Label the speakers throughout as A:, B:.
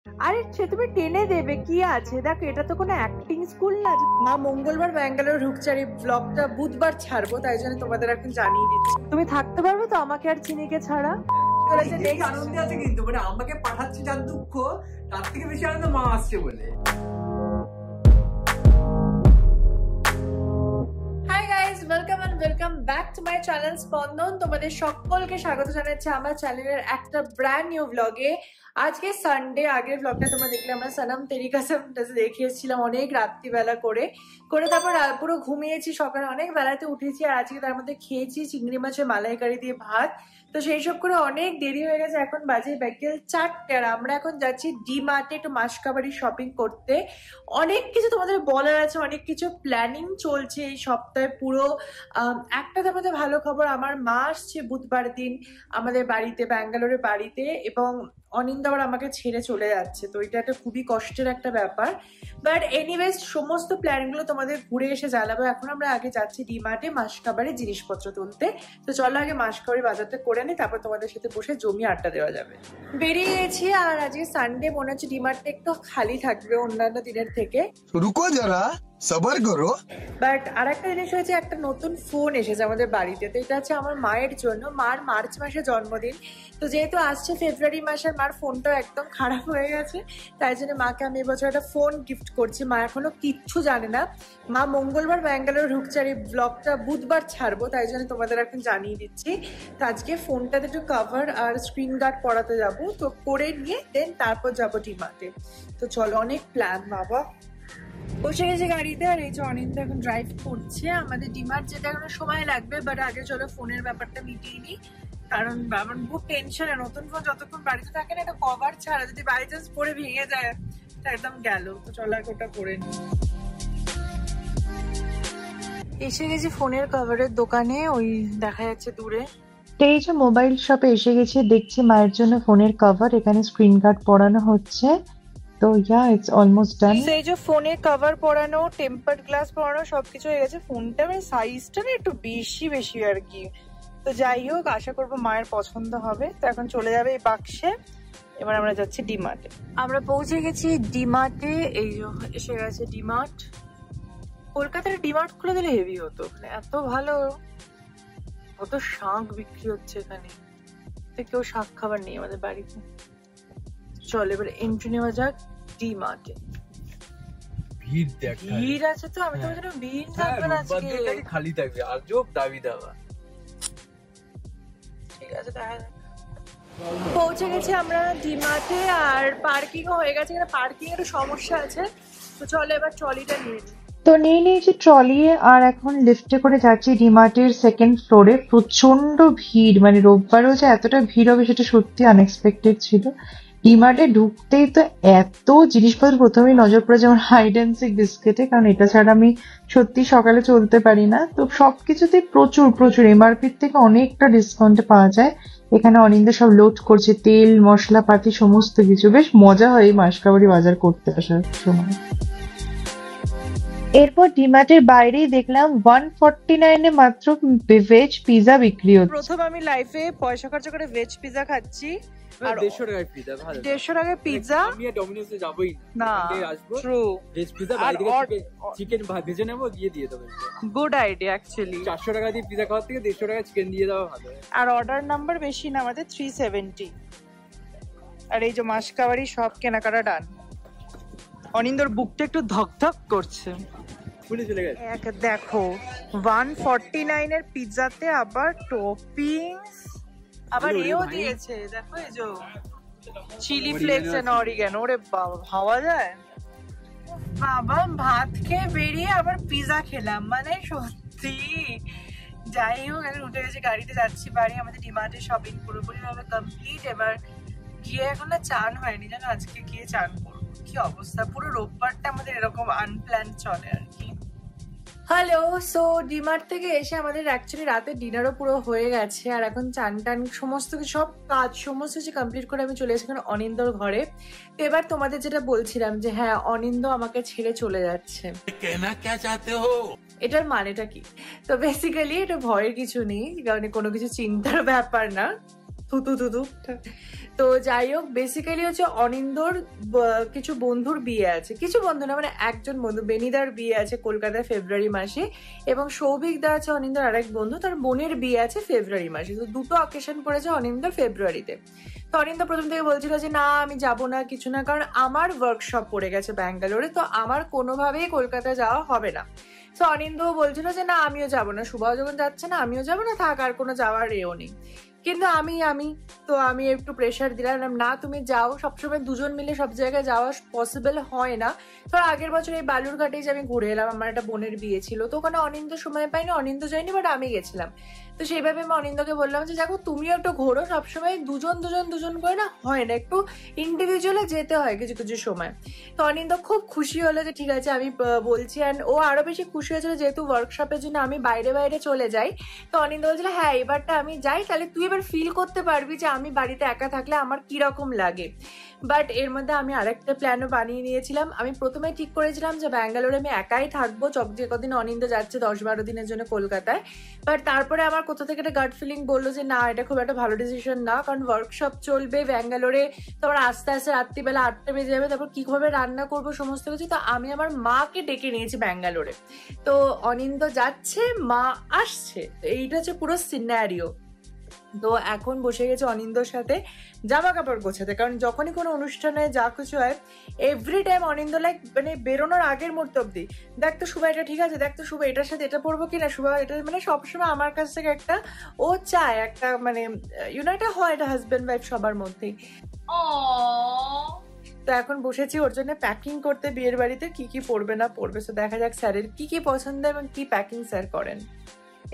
A: আরে সে তুমি টেনে দেবে, কি আছে? দেখো এটা তো কোনো অ্যাক্টিং স্কুল না। মা মঙ্গলবার ব্যাঙ্গালোর ঢুকচারি ব্লগটা বুধবার ছাড়বো, তাই জন্য তোমাদের এখন জানিয়ে দিচ্ছি। তুমি থাকতে পারবে তো আমাকে আর চিনিকে ছাড়া?
B: আনন্দে আছে কিন্তু মানে আমাকে পাঠাচ্ছে যার দুঃখ, তার থেকে বেশি আনন্দ মা আসছে বলে।
A: Welcome back to my channel স্পন্দন। তোমাদের সকলকে স্বাগত জানাচ্ছি আমার চ্যানেলের একটা ব্র্যান্ড নিউ ব্লগে। আজকে সানডে। আগের ব্লগটা তোমরা দেখলে আমরা সনম তেরি কসম দেখিয়েছিলাম অনেক রাত্রিবেলা করে তারপর পুরো ঘুমিয়েছি, সকালে অনেক বেলাতে উঠেছি। আর আজকে তার মধ্যে খেয়েছি চিংড়ি মাছের মালাইকারি দিয়ে ভাত। তো সেই সব করে অনেক দেরি হয়ে গেছে, এখন বাজে বিকেল 4টে। আর আমরা এখন যাচ্ছি ডি-মার্টে একটু মাসকাবাড়ি শপিং করতে। অনেক কিছু তোমাদের বলার আছে, অনেক কিছু প্ল্যানিং চলছে এই সপ্তাহে পুরো। একটা তোমাদের ভালো খবর, আমার মা আসছে বুধবার দিন আমাদের বাড়িতে, ব্যাঙ্গালোরের বাড়িতে, এবং অনিন্দ আবার আমাকে ছেড়ে চলে যাচ্ছে। তো এটা একটা খুবই কষ্টের একটা ব্যাপার, বাট এনিওয়েজ সমস্ত প্ল্যানগুলো তোমাদের ঘুরে এসে জানাবো। এখন আমরা আগে যাচ্ছি ডি-মার্টে মাসকাবাড়ির জিনিসপত্র তুলতে। তো চলো আগে মাসকাবাড়ি বাজারটা করে নিই, তারপর তোমাদের সাথে বসে জমি আড্ডা দেওয়া যাবে। বেরিয়ে গেছি, আর আজকে সানডে মনে হচ্ছে ডি-মার্টটা একটু খালি থাকবে অন্যান্য দিনের থেকে।
C: রুকো যারা, সবার করো।
A: বাট আর একটা জিনিস হয়েছে, একটা নতুন ফোন এসেছে আমাদের বাড়িতে। তো এটা হচ্ছে আমার মায়ের জন্য, মার মার্চ মাসে জন্মদিন। তো যেহেতু আসছে ফেব্রুয়ারি মাসে, মার ফোনটাও একদম খারাপ হয়ে গেছে, তাই জন্য মাকে আমি এবছর একটা ফোন গিফট করছি। মা এখনো কিচ্ছু জানে না। মা মঙ্গলবার ব্যাঙ্গালোর ঢুকচারি ব্লগটা বুধবার ছাড়বো, তাই জন্য তোমাদের এখন জানিয়ে দিচ্ছি। তো আজকে ফোনটাতে একটু কভার আর স্ক্রিন গার্ড পরাতে যাবো, তো করে নিয়ে দেন তারপর যাবো ডি-মার্টে। তো চলো, অনেক প্ল্যান বাবা। বসে গেছে গাড়িতে, আর এই যে অনিন্দ এখন ড্রাইভ করছে। আমাদের ডি-মার্ট যেতে এখনো সময় লাগবে, বাট আগে চলো ফোনের ব্যাপারটা মিটিয়ে নিই। কারণ আমার খুব টেনশন, নতুন ফোন যতক্ষণ বাড়িতে থাকে না, একটা কভার ছাড়া যদি বাই চান্স পরে ভেঙে যায় তা একদম গেল। তো চলো আগে ওটা করে নিই। এসে গেছি ফোনের কভারের দোকানে, ওই দেখা যাচ্ছে দূরে।
D: এই যে মোবাইল শপে এসে গেছি, দেখছি মায়ের জন্য ফোনের কভার, এখানে স্ক্রিন গার্ড পরানো হচ্ছে। তো ইয়া, ইটস অলমোস্ট ডান।
A: এই যে ফোনের কভার পরানো, টেম্পার্ড গ্লাস পরানো, সবকিছু হয়ে গেছে। ফোনটা মানে সাইজটা না একটু বেশি আর কি। তো যাই হোক, আশা করবো মায়ের পছন্দ হবে। তো এখন চলে যাবে এই বাক্সে। এবার আমরা যাচ্ছি ডি-মার্টে। আমরা পৌঁছে গেছি ডি-মার্টে। এই যে এসে গেছে ডি-মার্ট। কলকাতার ডি-মার্ট খুলে দিলে হেভি হতো, এত ভালো। কত শাক বিক্রি হচ্ছে এখানে, কেউ শাক খাবার নেই আমাদের বাড়িতে। চল এবার এন্ট্রি নেওয়া যাক ডি-মার্টে। ভিড় আছে তো, আমি তো জানি ভিড় থাকবে না আজকে,
B: খালি থাকবে। আজব দাবি দাওয়া।
A: ঠিক আছে, দেখা যাক। পৌঁছে গেছি আমরা ডি-মার্টে, আর পার্কিং ও হয়ে গেছে। এখানে পার্কিং এর সমস্যা আছে, তো চলো এবার ট্রলিটা নিয়ে নিই।
D: তো নিয়ে নিয়েছি ট্রলি, আর এখন লিফটে করে যাচ্ছি ডিমার্টের সেকেন্ড ফ্লোরে। প্রচন্ড ভিড়, মানে রোববারও যে এতটা ভিড় হবে সেটা সত্যি আনএক্সপেক্টেড ছিল। ডিমার্টে ঢুকতেই তো এত জিনিসপত্র প্রথমেই নজর পড়ে, যেমন হাইড অ্যান্ড সিক বিস্কিটে, কারণ এটা ছাড়া আমি সত্যি সকালে চলতে পারি না। তো সবকিছুতেই প্রচুর এমআরপির থেকে অনেকটা ডিসকাউন্টে পাওয়া যায়। এখানে অনিন্দ সব লোড করছে, তেল মশলাপাতি সমস্ত কিছু। বেশ মজা হয় এই মাসকাবাড়ি বাজার করতে আসার সময়। এরপর ডিমার্টের বাইরেই দেখলাম 149-এ মাত্র ভেজ পিজা বিক্রি হচ্ছে।
A: প্রথম আমি লাইফে পয়সা খরচ করে ভেজ পিজা খাচ্ছি, আর
B: 150 টাকার পিজা। ভালো,
A: 150 টাকার পিজা।
B: আমি ডমিনোসে যাবই
A: না,
B: আসবো
A: ট্রু।
B: ভেজ পিজা বাইরে থেকে চিকেন ভেজে নেবো, দিয়ে দিয়ে দেবো।
A: Good idea actually.
B: 400 টাকা দিয়ে পিজা খাওয়ার থেকে 150 টাকা চিকেন দিয়ে দেওয়া ভালো।
A: আর অর্ডার নাম্বার বেশি না, আমাদের 370। আর এই যে মাসকাবাড়ি সব কেনাকাটা ডান। অনিন্দর বুকটা একটু ধকধক করছে।
B: ফুলে চলে গেছে।
A: দেখো 149 এর পিৎজাতে আবার টপিংস, আবার এও দিয়েছে। দেখো এই যে চিলি ফ্লেক্স এন্ড অরিগানো। ওরে বাবা, ভাবা যায়? বাবা, ভাত খেয়ে বেরিয়ে আবার পিৎজা খেলাম, মানে সত্যি। যাই হোক, এখন উঠে গেছে, গাড়িতে যাচ্ছি বাড়ি। আমাদের ডি-মার্টের শপিং পুরোপুরি ভাবে কমপ্লিট। এবার গিয়ে এখন না চান হয়নি, জানো, আজকে গিয়ে চান করবো। কি অবস্থা, পুরো রোববারটা আমাদের এরকম আনপ্ল্যান চলে আর কি। হ্যালো, সো ডি-মার্ট থেকে এসে আমাদের অ্যাকচুয়ালি রাতে ডিনারও পুরো হয়ে গেছে। আর এখন চান টান সমস্ত কিছু, সব কাজ সমস্ত কিছু কমপ্লিট করে আমি চলে এসেছি এখন অনিন্দর ঘরে। তো এবার তোমাদের যেটা বলছিলাম যে হ্যাঁ, অনিন্দ আমাকে ছেড়ে চলে যাচ্ছে। এটার মানেটা কি? তো বেসিক্যালি এটা ভয়ের কিছু নেই, কারণ কোনো কিছু চিন্তার ব্যাপার না। থুতু থুতু। তো যাই হোক, বেসিক্যালি হচ্ছে অনিন্দর কিছু বন্ধুর বিয়ে আছে, কিছু বন্ধু না মানে একজন বন্ধু, বেনিদার বিয়ে আছে কলকাতায় ফেব্রুয়ারি মাসে, এবং সৌভিক দা আছে অনিন্দর আরেক বন্ধু, তার বোনের বিয়ে আছে ফেব্রুয়ারি মাসে। তো দুটো অকেশন পড়েছে অনিন্দর ফেব্রুয়ারিতে। তো অনিন্দ প্রথম থেকে বলছিল যে না আমি যাবো না, কিছু না, কারণ আমার ওয়ার্কশপ পড়ে গেছে ব্যাঙ্গালোরে, তো আমার কোনোভাবেই কলকাতা যাওয়া হবে না। তো অনিন্দ বলছিল যে না আমিও যাবো না, সুভাও যখন যাচ্ছে না আমিও যাবো না, থাক আর কোনো যাওয়ার এও নেই। কিন্তু আমি একটু প্রেশার দিলাম, না তুমি যাও, সবসময় দুজন মিলে সব জায়গায় যাওয়া পসিবল হয় না। তো আগের বছর এই বালুরঘাটেই যে আমি ঘুরে এলাম, আমার একটা বোনের বিয়ে ছিল, তো ওখানে অনিন্দ সময় পাইনি, অনিন্দ যায়নি, বাট আমি গেছিলাম। তো সেইভাবে আমি অনিন্দকে বললাম যে দেখো তুমিও একটু ঘোরো, সবসময় দুজন করে না হয় না, একটু ইন্ডিভিজুয়ালে যেতে হয় কিছু কিছু সময়। তো অনিন্দ খুব খুশি হলো যে ঠিক আছে আমি বলছি, অ্যান্ড ও আরো বেশি খুশি হয়েছিল যেহেতু ওয়ার্কশপের জন্য আমি বাইরে চলে যাই। তো অনিন্দ বলছিল হ্যাঁ এবারটা আমি যাই, তাহলে তুই এবার ফিল করতে পারবি যে আমি বাড়িতে একা থাকলে আমার কিরকম লাগে। বাট এর মধ্যে আমি আরেকটা প্ল্যানও বানিয়ে নিয়েছিলাম। আমি প্রথমে ঠিক করেছিলাম যে ব্যাঙ্গালোরে আমি একাই থাকবো, যে কদিন অনিন্দ যাচ্ছে 10-12 দিনের জন্য কলকাতায়। বাট তারপরে আমার কোথা থেকে একটা গাট ফিলিং বললো যে না এটা খুব একটা ভালো ডিসিশন না, কারণ ওয়ার্কশপ চলবে ব্যাঙ্গালোরে, তারপর আস্তে আস্তে রাত্রিবেলা 8টা বেজে যাবে, তারপর কিভাবে রান্না করবো সমস্ত কিছু। তো আমি আমার মাকে ডেকে নিয়েছি ব্যাঙ্গালোরে। তো অনিন্দ যাচ্ছে, মা আসছে, এইটা হচ্ছে পুরো সিনারিও। তো এখন বসে গেছে অনিন্দর সাথে জামা কাপড় গোছাতে, কারণ যখনই কোনো অনুষ্ঠানে যা কিছু হয় এভরি টাইম অনিন্দ লাইক মানে বেরোনোর আগের মুহূর্ত অব্দি দেখ তো শুভা এটা ঠিক আছে, দেখ তো শুভা এটার সাথে এটা পরবো কিনা, শুভা এটা, মানে সবসময় আমার কাছ থেকে একটা ও চায় একটা, মানে এটা হয়, এটা হাজবেন্ড ওয়াইফ সবার মধ্যেই। তো এখন বসেছি ওর জন্য প্যাকিং করতে, বিয়ের বাড়িতে কি কি পরবে না পরবে। তো দেখা যাক স্যারের কি কি পছন্দ এবং কি প্যাকিং স্যার করেন।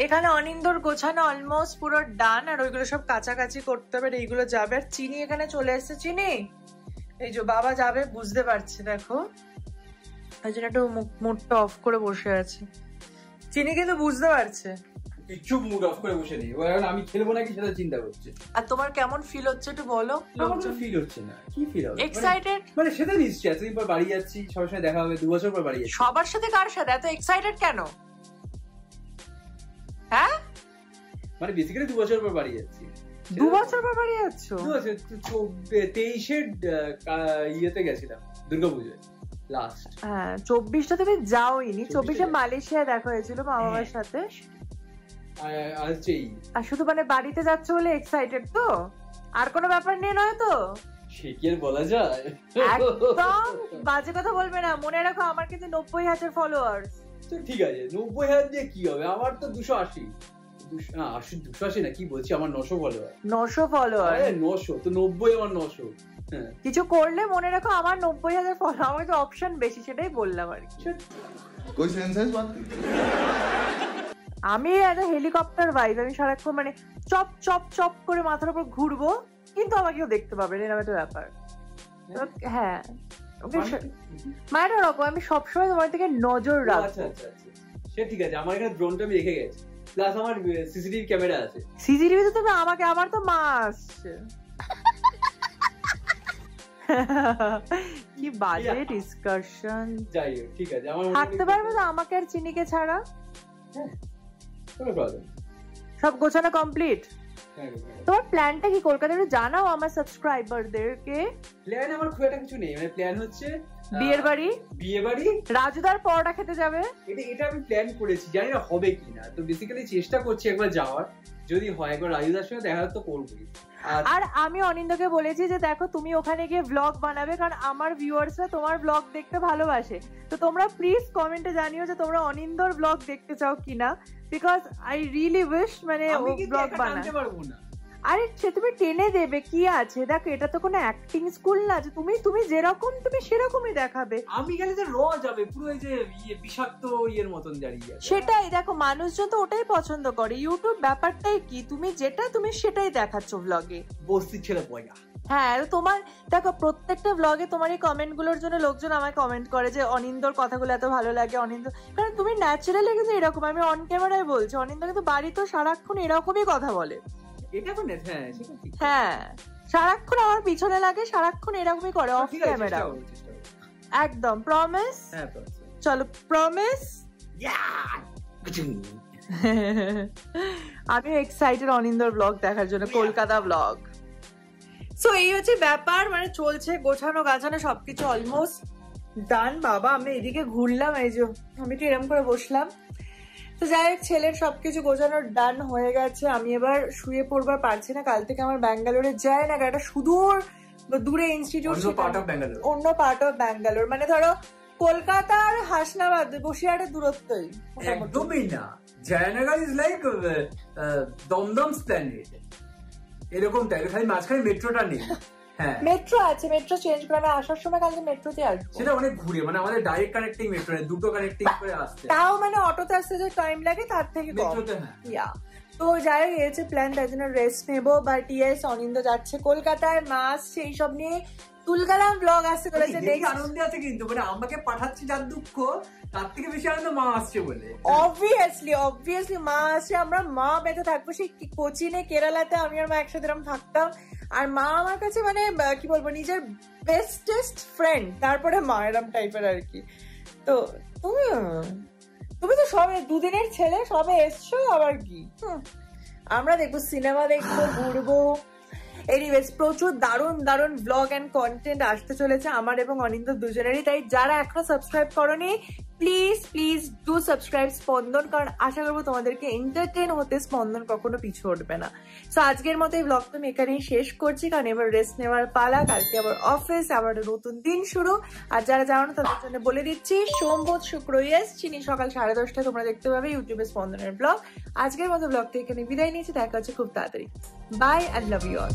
A: এখানে অনিন্দর গোছানো অলমোস্ট পুরো ডান, আর ওইগুলো সব কাছাকাছি করতে হবে, এইগুলো যাবে। আর চিনি এখানে চলে এসছে, চিনি এই যে বাবা যাবে বুঝতে পারছে, দেখো ওই জন্য একটু মুডটা অফ করে বসে আছে। চিনি কিন্তু বুঝতে পারছে,
B: চুপ মুড অফ করে বসে নেই, এখন আমি খেলবো নাকি সেটা চিন্তা করছে।
A: আর তোমার কেমন ফিল হচ্ছে একটু বলো।
B: আমার ফিল হচ্ছে না, কি ফিল হবে?
A: এক্সাইটেড
B: মানে সেটা নিশ্চয়ই, এতদিন পর বাড়ি যাচ্ছি, সবার সাথে দেখা হবে, 2 বছর পর বাড়ি যাচ্ছি।
A: সবার সাথে কার সাথে এত এক্সাইটেড কেন? হ্যাঁ
B: মানে বেসিক্যালি 2 বছর পর বাড়ি যাচ্ছি।
A: 2 বছর পর বাড়ি যাচ্ছ?
B: 23-এর ইয়েতে গেছিলাম দুর্গাপুজোয় লাস্ট।
A: হ্যাঁ 24টা তুমি যাওইনি, 24-এ মালয়েশিয়া দেখা হয়েছিল মা বাবার সাথে। আর শুধু মানে বাড়িতে যাচ্ছ বলে এক্সাইটেড তো, আর কোনো ব্যাপার নেই নয় তো?
B: সে কি আর বলা যায়?
A: একদম বাজে কথা বলবে না, মনে রাখো আমার কিন্তু 90,000 ফলোয়ার্স।
B: তো ঠিক আছে 90,000 দিয়ে কি হবে, আমার তো 280 না কি বলছি, আমার 900 ফলোয়ার।
A: 900 ফলোয়ার?
B: 900 তো 90 আমার 900।
A: কিছু করলে মনে রাখো আমার 90,000 ফলোয়ার, আমার তো অপশন বেশি, সেটাই বললাম আর কি। আমি একটা হেলিকপ্টার ভাইব, আমি সারাক্ষণ মানে চপ চপ চপ করে মাথার উপর ঘুরবো, কিন্তু আমাকে কেউ দেখতে পাবে না, এরকম একটা ব্যাপার। হ্যাঁ মানে ওরকম, আমি সবসময় তোমার থেকে নজর রাখবো।
B: সে ঠিক আছে, আমার এখানে ড্রোনটা আমি রেখে গেছি, প্লাস আমার সিসিটিভি ক্যামেরা আছে।
A: সিসিটিভি তো তুমি আমাকে, আমার তো মা আসছে। কি বাজে ডিসকাশন।
B: যাই হোক ঠিক আছে, আমার
A: থাকতে পারবে তো আমাকে আর চিনিকে ছাড়া?
B: কোনো প্রবলেম।
A: সব গোছানো কমপ্লিট? তোমার প্ল্যানটা কি কলকাতায় জানাও আমার সাবস্ক্রাইবারদেরকে।
B: প্ল্যান আমার খুব একটা কিছু নেই, মানে প্ল্যান হচ্ছে
A: বিয়ে বাড়ি রাজুদার পরোটা খেতে যাবে,
B: এটা আমি প্ল্যান করেছি, জানি না হবে কিনা। তো বেসিক্যালি চেষ্টা করছি একবার যাওয়ার, যদি হয় একবার রাজুদার সঙ্গে দেখা তো করবোই।
A: আর আমি অনিন্দকে বলেছি যে দেখো তুমি ওখানে গিয়ে ব্লগ বানাবে, কারণ আমার ভিউয়ার্সরা তোমার ব্লগ দেখতে ভালোবাসে। তো তোমরা প্লিজ কমেন্টে জানিও যে তোমরা অনিন্দর ব্লগ দেখতে চাও কিনা, বিকজ আই রিয়েলি উইশ মানে ও ব্লগ বানাতে পারবো না। আরে সে তুমি টেনে দেবে, কি আছে, দেখো এটা তো কোনো অ্যাক্টিং স্কুল না যে তুমি যেরকম তুমি সেরকমই দেখাবে।
B: আমি গেলে যে র যাবে পুরো এই যে বিষাক্ত ইয়ের মতন দাঁড়িয়ে।
A: সেটাই দেখো, মানুষজন তো ওটাই পছন্দ করে। ইউটিউব ব্যাপারটাই কি, তুমি যেটা তুমি সেটাই দেখাচ্ছ ব্লগে,
B: বস্তির ছেলে পয়গা।
A: হ্যাঁ তোমার দেখো প্রত্যেকটা ব্লগে তোমার এই কমেন্ট গুলোর জন্য লোকজন আমায় কমেন্ট করে যে অনিন্দর কথাগুলো এত ভালো লাগে, অনিন্দ, কারণ তুমি ন্যাচারালি কিন্তু এরকম, আমি অন ক্যামেরায় বলছি, অনিন্দ কিন্তু বাড়িতে সারাক্ষণ এরকমই কথা বলে। হ্যাঁ সারাক্ষণ আমার পিছনে লাগে, সারাক্ষণ এরকমই করে অফ ক্যামেরা। একদম প্রমিস? চলো প্রমিস। আমি এক্সাইটেড অনিন্দর ব্লগ দেখার জন্য, কলকাতা ব্লগ। সো এই হচ্ছে ব্যাপার, মানে চলছে গোছানো গাছানো সবকিছু অলমোস্ট ডান। বাবা আমি এদিকে ঘুরলাম, এই যে আমি তো এরকম করে বসলাম। তো যাই হোক, ছেলের সবকিছু গোছানোর ডান হয়ে গেছে। আমি এবার শুয়ে পড়বার পারছি না, কাল থেকে আমার ব্যাঙ্গালোরে যায় না, একটা সুদূর দূরে ইনস্টিটিউট, অন্য পার্ট অফ ব্যাঙ্গালোর, মানে ধরো কলকাতার হাসনাবাদ বসিরহাটের দূরত্বই।
B: একদমই না, জয়নগর ইজ লাইক দমদম স্প্ল্যানেড, এরকম টাইপের, খালি মাঝখানে মেট্রোটা নেই। হ্যাঁ
A: মেট্রো আছে, মেট্রো চেঞ্জ করে আমি আসার সময় কালকে মেট্রোতে আসবো।
B: সেটা অনেক ঘুরে, মানে আমাদের ডাইরেক্ট কানেক্টিং মেট্রো নেই, দুটো কানেক্টিং করে আসতে,
A: তাও মানে অটোতে আসতে যে টাইম লাগে তার থেকে কম।
B: মেট্রোতে হ্যাঁ।
A: ইয়া, তো যাই হোক এই হচ্ছে প্ল্যান, তার জন্য রেস্ট নেবো। বাট ইয়েস, অনিন্দ যাচ্ছে কলকাতায়, মা আসছে, এইসব নিয়ে তুলকালাম ব্লগ আসতে চলেছে।
B: আনন্দে আছে কিন্তু, মানে আমাকে পাঠাচ্ছি যার দুঃখ, তার থেকে বেশি আনন্দ মা আসছে বলে।
A: অবভিয়াসলি মা আসছে, আমরা মা বেঁধে থাকবো। সেই কোচিনে কেরালাতে আমি আর মা একসাথে এরকম থাকতাম, আর মা আমার কাছে মানে কি বলবো, নিজের বেস্টেস্ট ফ্রেন্ড, তারপরে মা, এরম টাইপের আর কি। তো তুমি তো সবে দুদিনের ছেলে, সবে এসছো, আবার কি। আমরা দেখবো, সিনেমা দেখবো, ঘুরবো। এনিওয়েজ, প্রচুর দারুণ দারুণ ব্লগ অ্যান্ড কন্টেন্ট আসতে চলেছে আমার এবং অনিন্দ দুজনেরই। তাই যারা এখনো সাবস্ক্রাইব করোনি, প্লিজ ডু সাবস্ক্রাইব স্পন্দন, কারণ আশা করবো তোমাদেরকে এন্টারটেন হতে স্পন্দন কখনো পিছু উঠবে না। সো আজকের মতো এই ব্লগ তো আমি এখানেই শেষ করছি, কারণ এবার রেস্ট নেওয়ার পালা, কালকে আবার অফিস, আবার নতুন দিন শুরু। আর যারা জানো না তাদের জন্য বলে দিচ্ছি, সোম বুধ শুক্র চিনি সকাল 10:30 তোমরা দেখতে পাবে ইউটিউবে স্পন্দনের ব্লগ। আজকের মতো ব্লগটা এখানে বিদায় নিয়েছি, দেখা হচ্ছে খুব তাড়াতাড়ি। Bye, I love you all.